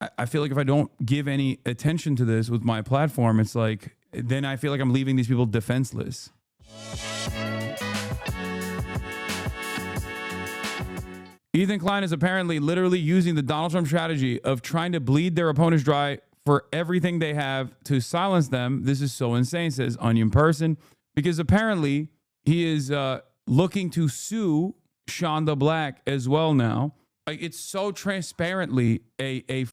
I feel like if I don't give any attention to this with my platform, it's like, then I feel like I'm leaving these people defenseless. Ethan Klein is apparently literally using the Donald Trump strategy of trying to bleed their opponents dry for everything they have to silence them. This is so insane, says Onion Person, because apparently he is looking to sue Shonda Black as well now. Like, it's so transparently a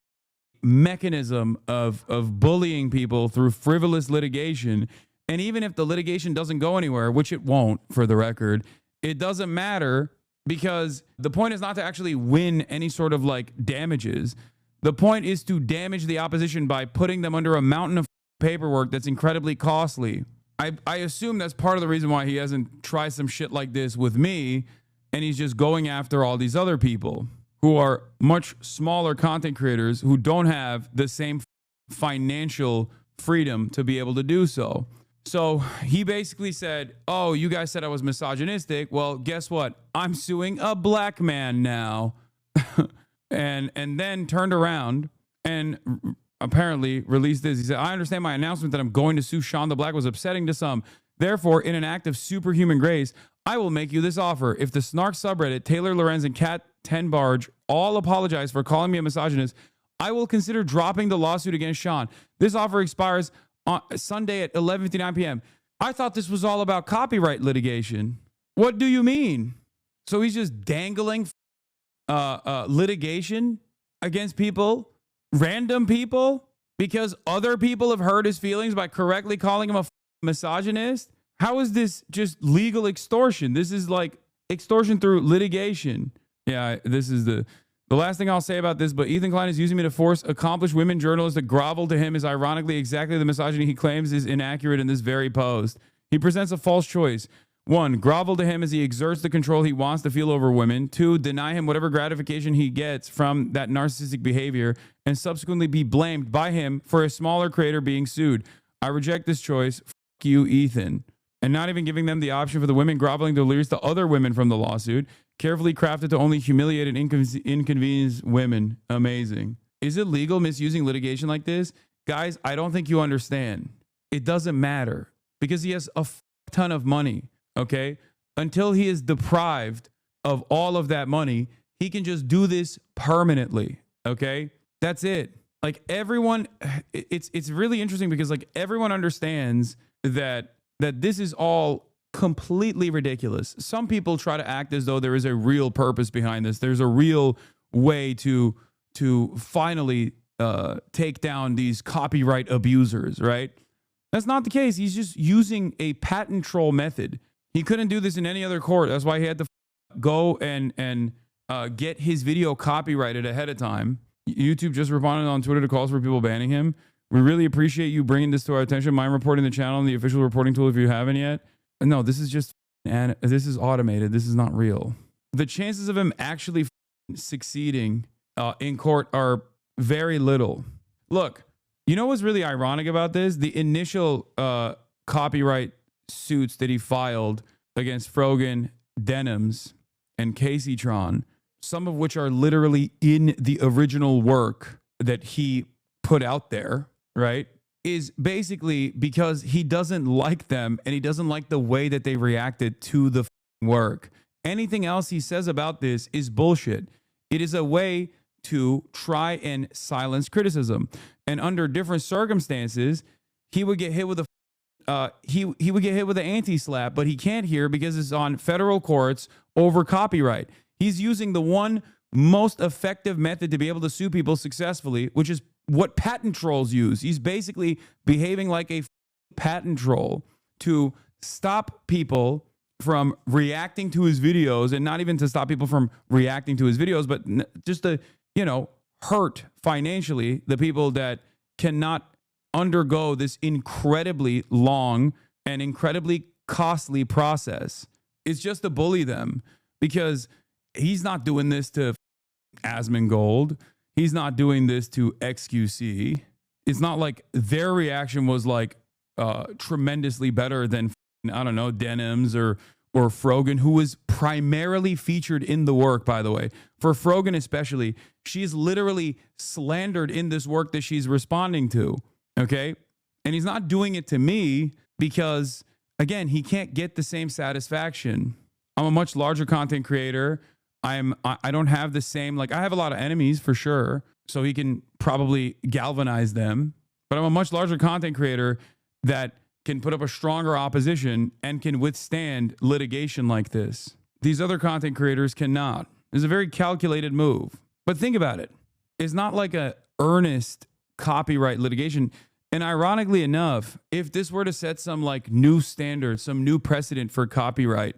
mechanism of bullying people through frivolous litigation. And even if the litigation doesn't go anywhere, which it won't, for the record, it doesn't matter, because the point is not to actually win any sort of like damages. The point is to damage the opposition by putting them under a mountain of paperwork that's incredibly costly. I assume that's part of the reason why he hasn't tried some shit like this with me, and he's just going after all these other people who are much smaller content creators who don't have the same financial freedom to be able to do so. So he basically said, oh, you guys said I was misogynistic. Well, guess what? I'm suing a black man now. and then turned around and apparently released this. He said, I understand my announcement that I'm going to sue Shonda Black was upsetting to some. Therefore, in an act of superhuman grace, I will make you this offer. If the Snark subreddit, Taylor Lorenz, and Cat 10 Barge all apologize for calling me a misogynist, I will consider dropping the lawsuit against Sean. This offer expires on Sunday at 11:59 p.m. I thought this was all about copyright litigation. What do you mean? So he's just dangling litigation against people, random people, because other people have hurt his feelings by correctly calling him a misogynist? How is this just legal extortion? This is like extortion through litigation. Yeah, this is the last thing I'll say about this, but Ethan Klein is using me to force accomplished women journalists to grovel to him is ironically exactly the misogyny he claims is inaccurate in this very post. He presents a false choice. 1, grovel to him as he exerts the control he wants to feel over women. 2, deny him whatever gratification he gets from that narcissistic behavior and subsequently be blamed by him for a smaller creator being sued. I reject this choice. F you, Ethan. And not even giving them the option for the women groveling to release the other women from the lawsuit. Carefully crafted to only humiliate and inconvenience women. Amazing. Is it legal misusing litigation like this? Guys, I don't think you understand. It doesn't matter because he has a ton of money, okay? Until he is deprived of all of that money, he can just do this permanently, okay? That's it. Like everyone, it's really interesting because like everyone understands that this is all completely ridiculous. Some people try to act as though there is a real purpose behind this. There's a real way to finally take down these copyright abusers, right? That's not the case. He's just using a patent troll method. He couldn't do this in any other court. That's why he had to go and get his video copyrighted ahead of time. YouTube just responded on Twitter to calls for people banning him. We really appreciate you bringing this to our attention. Mind reporting the channel and the official reporting tool if you haven't yet. No, this is just, and this is automated. This is not real. The chances of him actually succeeding in court are very little. Look, you know what's really ironic about this? The initial copyright suits that he filed against Frogan, Denims, and Casey Tron, some of which are literally in the original work that he put out there, right? Is basically because he doesn't like them and he doesn't like the way that they reacted to the work. Anything else he says about this is bullshit. It is a way to try and silence criticism. And under different circumstances, he would get hit with a he would get hit with an anti-slap, but he can't here because it's on federal courts over copyright. He's using the one most effective method to be able to sue people successfully, which is what patent trolls use. He's basically behaving like a patent troll to stop people from reacting to his videos, and not even to stop people from reacting to his videos, but just to, you know, hurt financially the people that cannot undergo this incredibly long and incredibly costly process. It's just to bully them because he's not doing this to Asmongold. He's not doing this to XQC. It's not like their reaction was like tremendously better than, I don't know, Denims or or Frogan, who was primarily featured in the work, by the way. For Frogan especially, she's literally slandered in this work that she's responding to, okay? And he's not doing it to me because, again, he can't get the same satisfaction. I'm a much larger content creator. I don't have the same, like, I have a lot of enemies for sure, so he can probably galvanize them. But I'm a much larger content creator that can put up a stronger opposition and can withstand litigation like this. These other content creators cannot. It's a very calculated move. But think about it. It's not like a earnest copyright litigation. And ironically enough, if this were to set some like new standard, some new precedent for copyright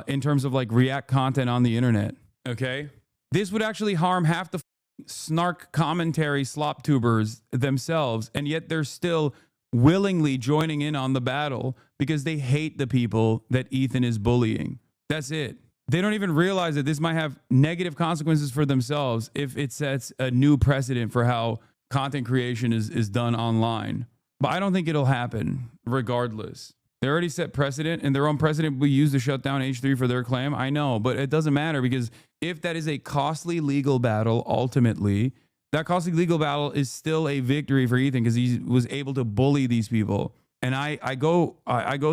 in terms of like React content on the internet, okay, this would actually harm half the snark commentary slop tubers themselves, and yet they're still willingly joining in on the battle because they hate the people that Ethan is bullying. That's it. They don't even realize that this might have negative consequences for themselves if it sets a new precedent for how content creation is done online. But I don't think it'll happen regardless. They already set precedent, and their own precedent will be used to shut down H3 for their claim. I know, but it doesn't matter because if that is a costly legal battle, ultimately, that costly legal battle is still a victory for Ethan because he was able to bully these people. And I go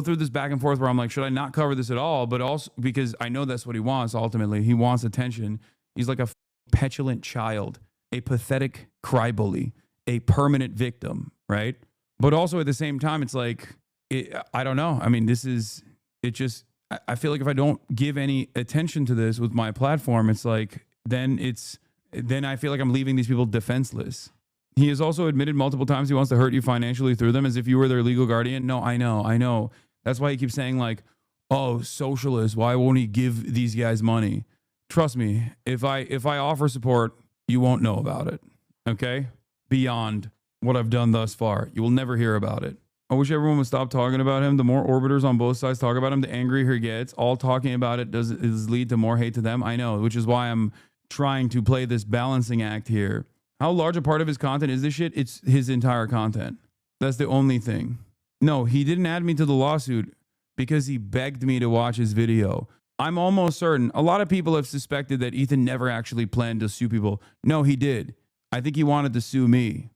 through this back and forth where I'm like, should I not cover this at all? But also because I know that's what he wants ultimately. He wants attention. He's like a petulant child, a pathetic crybaby, a permanent victim, right? But also at the same time, it's like, I don't know. I mean, I feel like if I don't give any attention to this with my platform, it's like, then I feel like I'm leaving these people defenseless. He has also admitted multiple times he wants to hurt you financially through them as if you were their legal guardian. No, I know. That's why he keeps saying like, oh, socialist, why won't he give these guys money? Trust me, if I offer support, you won't know about it, okay? Beyond what I've done thus far. You will never hear about it. I wish everyone would stop talking about him. The more orbiters on both sides talk about him, the angrier he gets. All talking about it does lead to more hate to them. I know, which is why I'm trying to play this balancing act here. How large a part of his content is this shit? It's his entire content. That's the only thing. No, he didn't add me to the lawsuit because he begged me to watch his video. I'm almost certain. A lot of people have suspected that Ethan never actually planned to sue people. No, he did. I think he wanted to sue me.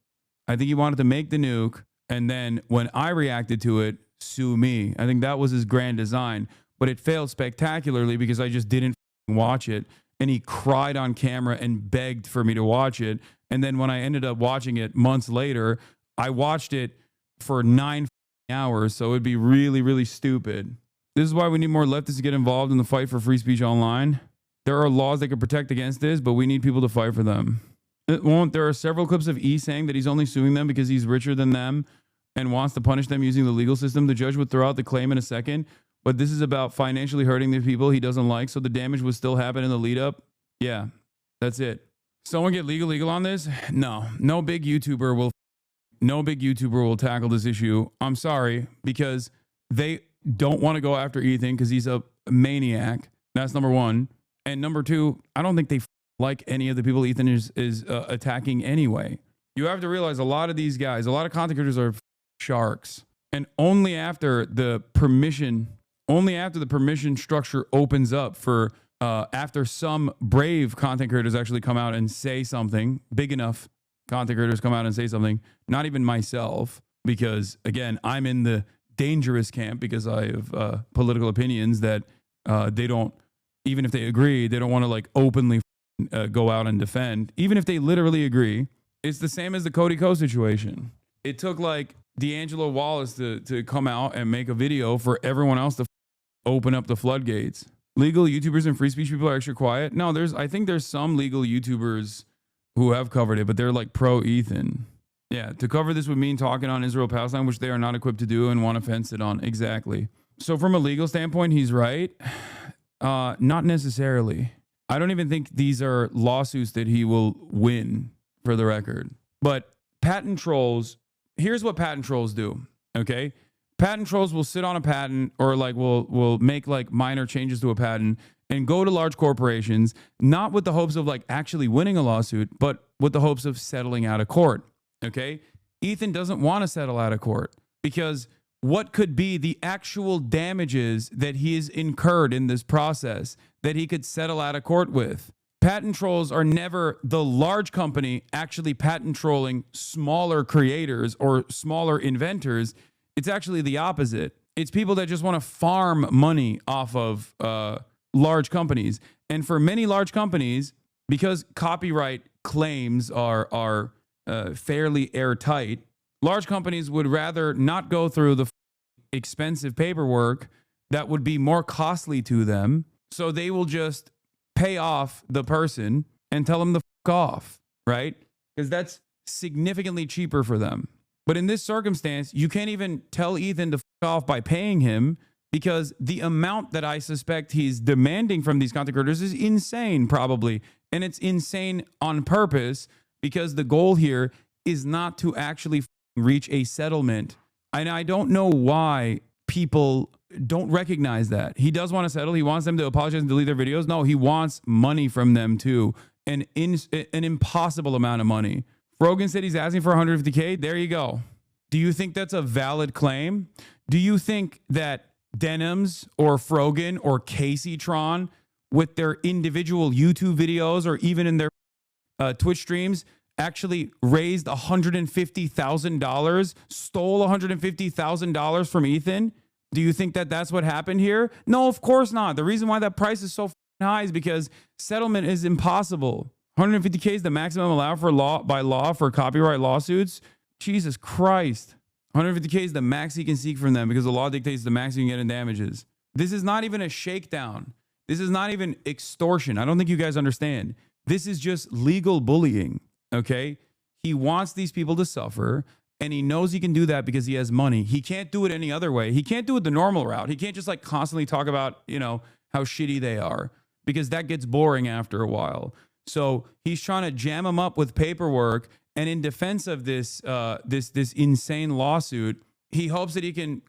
I think he wanted to make the nuke, and then when I reacted to it, sue me. I think that was his grand design, but it failed spectacularly because I just didn't watch it. And he cried on camera and begged for me to watch it. And then when I ended up watching it months later, I watched it for 9 hours. So it'd be really, really stupid. This is why we need more leftists to get involved in the fight for free speech online. There are laws that could protect against this, but we need people to fight for them. It won't. There are several clips of E saying that he's only suing them because he's richer than them and wants to punish them using the legal system. The judge would throw out the claim in a second, but this is about financially hurting the people he doesn't like, so the damage would still happen in the lead up. Yeah, that's it. Someone get legal on this? No big YouTuber will tackle this issue. I'm sorry, because they don't want to go after Ethan because he's a maniac. That's number one. And number two, I don't think they like any of the people Ethan is attacking anyway. You have to realize a lot of these guys, a lot of content creators are sharks. And only after the permission structure opens up for after some brave content creators actually come out and say something, big enough content creators come out and say something, not even myself, because again, I'm in the dangerous camp because I have political opinions that they don't, even if they agree, they don't want to like openly go out and defend, even if they literally agree. It's the same as the Cody Ko situation. It took like D'Angelo Wallace to come out and make a video for everyone else to open up the floodgates. Legal YouTubers and free speech people are extra quiet. No, I think there's some legal YouTubers who have covered it, but they're like pro Ethan. Yeah, to cover this would mean talking on Israel-Palestine, which they are not equipped to do and want to fence it on. Exactly. So from a legal standpoint, he's right. Not necessarily. I don't even think these are lawsuits that he will win, for the record. But patent trolls, here's what patent trolls do, okay? Patent trolls will sit on a patent or like will make like minor changes to a patent and go to large corporations, not with the hopes of like actually winning a lawsuit, but with the hopes of settling out of court, okay? Ethan doesn't want to settle out of court because what could be the actual damages that he has incurred in this process that he could settle out of court with. Patent trolls are never the large company actually patent trolling smaller creators or smaller inventors. It's actually the opposite. It's people that just want to farm money off of large companies. And for many large companies, because copyright claims are fairly airtight, large companies would rather not go through the expensive paperwork that would be more costly to them. So they will just pay off the person and tell them to fuck off, right? Because that's significantly cheaper for them. But in this circumstance, you can't even tell Ethan to fuck off by paying him, because the amount that I suspect he's demanding from these content creators is insane, probably. And it's insane on purpose, because the goal here is not to actually reach a settlement. And I don't know why people don't recognize that. He does want to settle. He wants them to apologize and delete their videos. No, he wants money from them too. An impossible amount of money. Rogan said he's asking for 150K. There you go. Do you think that's a valid claim? Do you think that Denims or Frogan or Casey Tron, with their individual YouTube videos or even in their Twitch streams, actually raised $150,000, stole $150,000 from Ethan? Do you think that that's what happened here? No, of course not. The reason why that price is so high is because settlement is impossible. 150K is the maximum allowed by law for copyright lawsuits. Jesus Christ. 150K is the max he can seek from them, because the law dictates the max you can get in damages. This is not even a shakedown. This is not even extortion. I don't think you guys understand. This is just legal bullying, okay? He wants these people to suffer, and he knows he can do that because he has money. He can't do it any other way. He can't do it the normal route. He can't just like constantly talk about, how shitty they are, because that gets boring after a while. So he's trying to jam them up with paperwork. And in defense of this insane lawsuit, he hopes that he can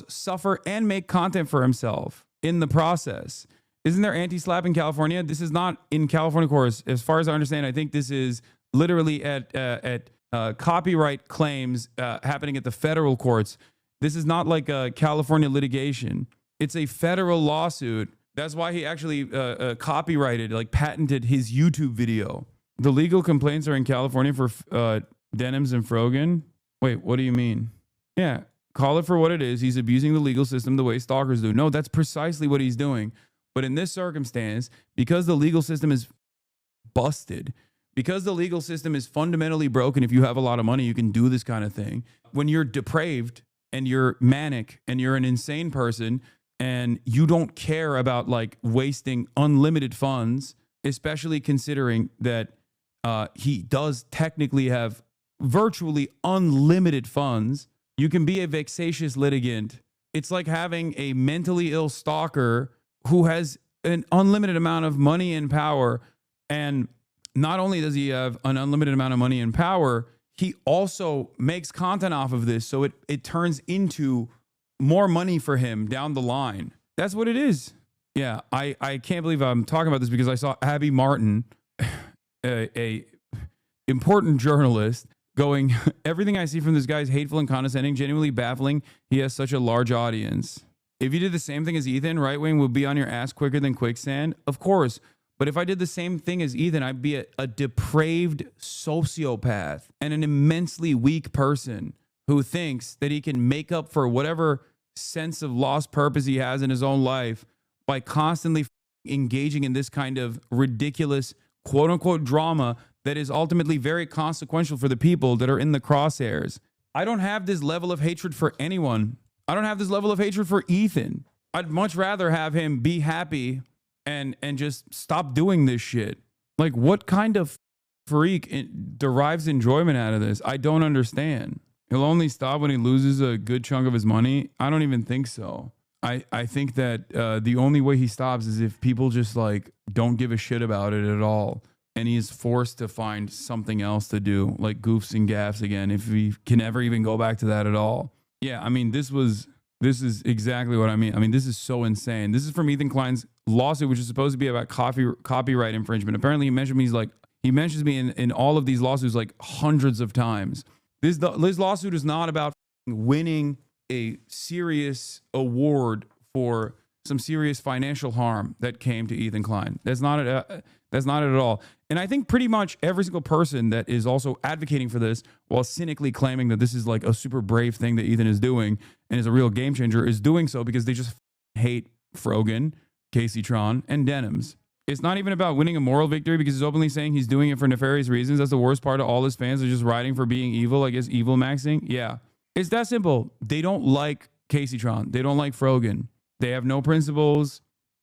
suffer and make content for himself in the process. Isn't there anti-slap in California? This is not in California courts. As far as I understand, I think this is literally at copyright claims happening at the federal courts. This is not like a California litigation. It's a federal lawsuit. That's why he actually copyrighted, patented his YouTube video. The legal complaints are in California for Denims and Frogan. Wait, what do you mean? Yeah, call it for what it is. He's abusing the legal system the way stalkers do. No, that's precisely what he's doing. But in this circumstance, because the legal system is busted, because the legal system is fundamentally broken, if you have a lot of money, you can do this kind of thing. When you're depraved and you're manic and you're an insane person and you don't care about wasting unlimited funds, especially considering that he does technically have virtually unlimited funds, you can be a vexatious litigant. It's like having a mentally ill stalker who has an unlimited amount of money and power. And not only does he have an unlimited amount of money and power, he also makes content off of this. So it turns into more money for him down the line. That's what it is. Yeah, I can't believe I'm talking about this, because I saw Abby Martin, a important journalist, going, everything I see from this guy is hateful and condescending, genuinely baffling. He has such a large audience. If you did the same thing as Ethan, right wing would be on your ass quicker than quicksand. Of course. But if I did the same thing as Ethan, I'd be a depraved sociopath and an immensely weak person who thinks that he can make up for whatever sense of lost purpose he has in his own life by constantly engaging in this kind of ridiculous quote unquote drama that is ultimately very consequential for the people that are in the crosshairs. I don't have this level of hatred for anyone. I don't have this level of hatred for Ethan. I'd much rather have him be happy and just stop doing this shit. What kind of freak derives enjoyment out of this? I don't understand. He'll only stop when he loses a good chunk of his money. I don't even think so. I think that the only way he stops is if people just don't give a shit about it at all. And he is forced to find something else to do, like goofs and gaffs again, if we can ever even go back to that at all. Yeah, I mean, this is exactly what I mean. I mean, this is so insane. This is from Ethan Klein's lawsuit, which is supposed to be about copyright infringement. Apparently, he mentioned me. He mentions me in all of these lawsuits hundreds of times. This lawsuit is not about winning a serious award for some serious financial harm that came to Ethan Klein. That's not it at all. And I think pretty much every single person that is also advocating for this while cynically claiming that this is like a super brave thing that Ethan is doing and is a real game changer is doing so because they just hate Frogan, Casey Tron, and Denims. It's not even about winning a moral victory because he's openly saying he's doing it for nefarious reasons. That's the worst part of all his fans are just riding for being evil, I guess, evil maxing. Yeah. It's that simple. They don't like Casey Tron. They don't like Frogan. They have no principles.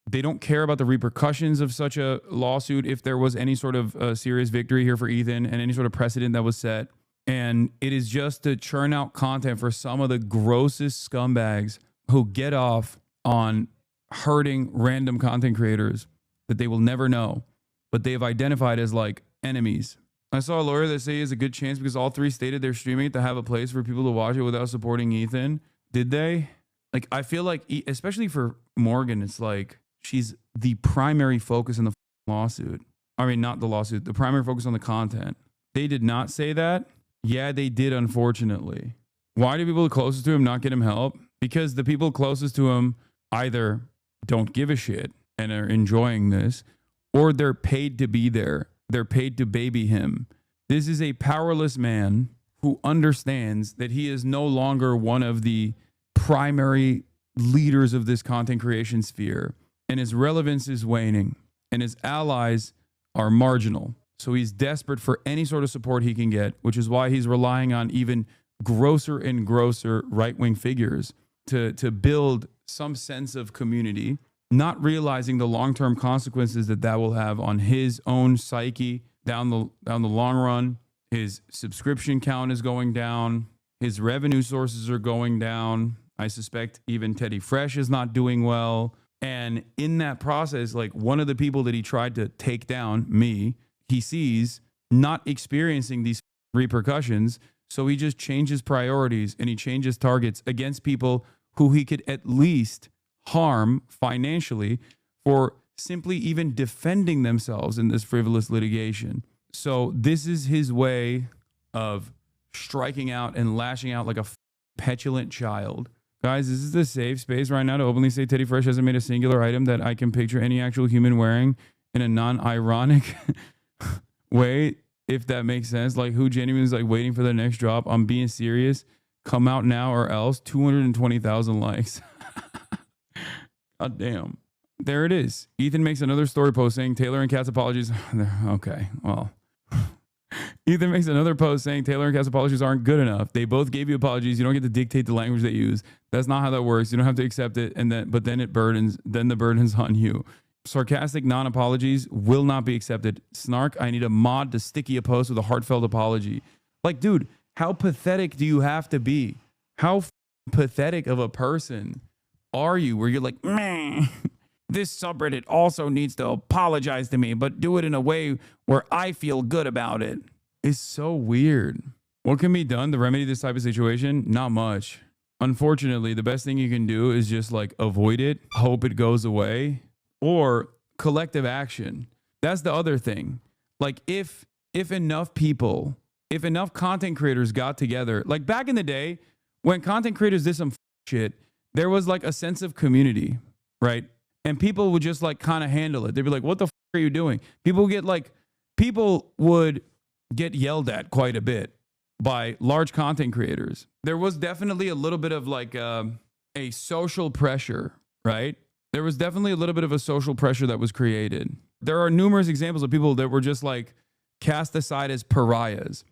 They don't care about the repercussions of such a lawsuit if there was any sort of serious victory here for Ethan and any sort of precedent that was set. And it is just to churn out content for some of the grossest scumbags who get off on hurting random content creators that they will never know, but they have identified as like enemies. I saw a lawyer that say he has a good chance because all three stated they're streaming it to have a place for people to watch it without supporting Ethan. Did they? Like, I feel like, especially for Morgan, it's like she's the primary focus in the lawsuit. I mean, not the lawsuit, the primary focus on the content. They did not say that. Yeah, they did, unfortunately. Why do people closest to him not get him help? Because the people closest to him either don't give a shit and are enjoying this, or they're paid to be there. They're paid to baby him. This is a powerless man who understands that he is no longer one of the primary leaders of this content creation sphere, and his relevance is waning, and his allies are marginal. So he's desperate for any sort of support he can get, which is why he's relying on even grosser and grosser right-wing figures to build some sense of community, not realizing the long-term consequences that that will have on his own psyche down the long run. His subscription count is going down. His revenue sources are going down. I suspect even Teddy Fresh is not doing well. And in that process, like one of the people that he tried to take down, me, he sees not experiencing these repercussions. So he just changes priorities and he changes targets against people who he could at least harm financially for simply even defending themselves in this frivolous litigation. So this is his way of striking out and lashing out like a petulant child. Guys, this is a safe space right now to openly say Teddy Fresh hasn't made a singular item that I can picture any actual human wearing in a non-ironic way, if that makes sense. Like, who genuinely is like waiting for the next drop? I'm being serious. Come out now or else. 220,000 likes. God damn. There it is. Ethan makes another story post saying Taylor and Kat's apologies. Okay, well. Ethan makes another post saying Taylor and Kat's apologies aren't good enough. They both gave you apologies. You don't get to dictate the language they use. That's not how that works. You don't have to accept it, but then the burden's on you. Sarcastic non-apologies will not be accepted. Snark, I need a mod to sticky a post with a heartfelt apology. Like, dude, how pathetic do you have to be? How pathetic of a person are you where you're like, meh, this subreddit also needs to apologize to me, but do it in a way where I feel good about it. It's so weird. What can be done to remedy this type of situation? Not much. Unfortunately, the best thing you can do is just like avoid it, hope it goes away, or collective action. That's the other thing. Like if enough people, if enough content creators got together, like back in the day when content creators did some shit, there was like a sense of community, right? And people would just like kind of handle it. They'd be like, what the are you doing? People would get yelled at quite a bit by large content creators. There was definitely a little bit of like a social pressure, right? There was definitely a little bit of a social pressure that was created. There are numerous examples of people that were just like cast aside as pariahs.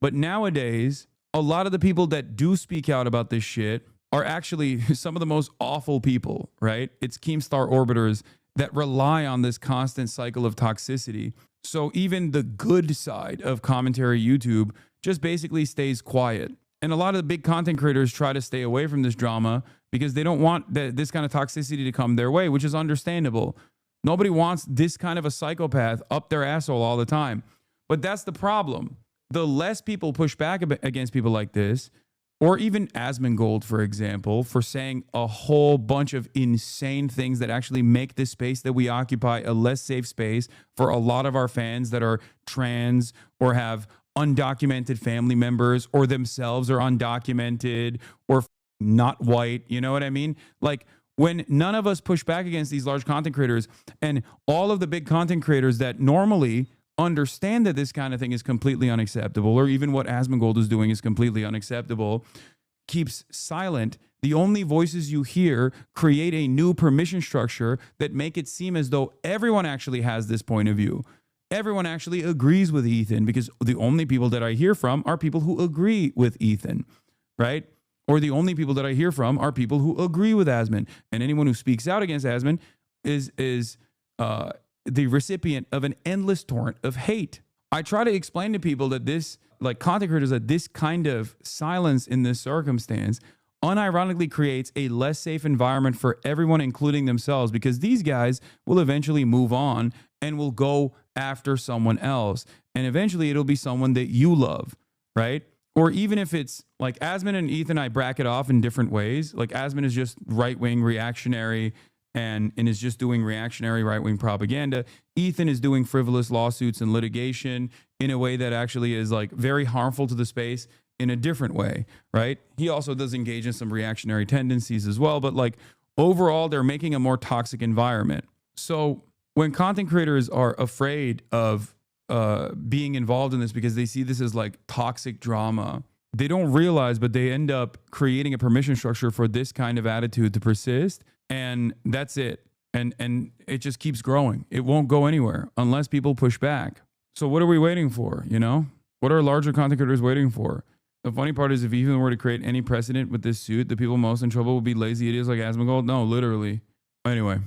But nowadays, a lot of the people that do speak out about this shit are actually some of the most awful people, right? It's Keemstar orbiters that rely on this constant cycle of toxicity. So even the good side of commentary YouTube just basically stays quiet. And a lot of the big content creators try to stay away from this drama because they don't want this kind of toxicity to come their way, which is understandable. Nobody wants this kind of a psychopath up their asshole all the time. But that's the problem. The less people push back against people like this, or even Asmongold, for example, for saying a whole bunch of insane things that actually make this space that we occupy a less safe space for a lot of our fans that are trans or have undocumented family members or themselves are undocumented or not white. You know what I mean? Like, when none of us push back against these large content creators, and all of the big content creators that normally understand that this kind of thing is completely unacceptable, or even what Asmongold is doing is completely unacceptable, keeps silent, the only voices you hear create a new permission structure that make it seem as though everyone actually has this point of view. Everyone actually agrees with Ethan, because the only people that I hear from are people who agree with Ethan, right? Or the only people that I hear from are people who agree with Asmon. And anyone who speaks out against Asmon is the recipient of an endless torrent of hate. I try to explain to people that this, like content creators, that this kind of silence in this circumstance unironically creates a less safe environment for everyone, including themselves, because these guys will eventually move on and will go after someone else. And eventually it'll be someone that you love, right? Or even if it's like Asmon and Ethan, I bracket off in different ways. Like Asmon is just right-wing reactionary and is just doing reactionary right-wing propaganda. Ethan is doing frivolous lawsuits and litigation in a way that actually is like very harmful to the space in a different way, right? He also does engage in some reactionary tendencies as well, but like overall, they're making a more toxic environment. So when content creators are afraid of being involved in this because they see this as like toxic drama, they don't realize, but they end up creating a permission structure for this kind of attitude to persist. And that's it. And it just keeps growing. It won't go anywhere unless people push back. So what are we waiting for? You know, what are larger content creators waiting for? The funny part is, if even were to create any precedent with this suit, the people most in trouble would be lazy idiots like Asmongold. No, literally. Anyway.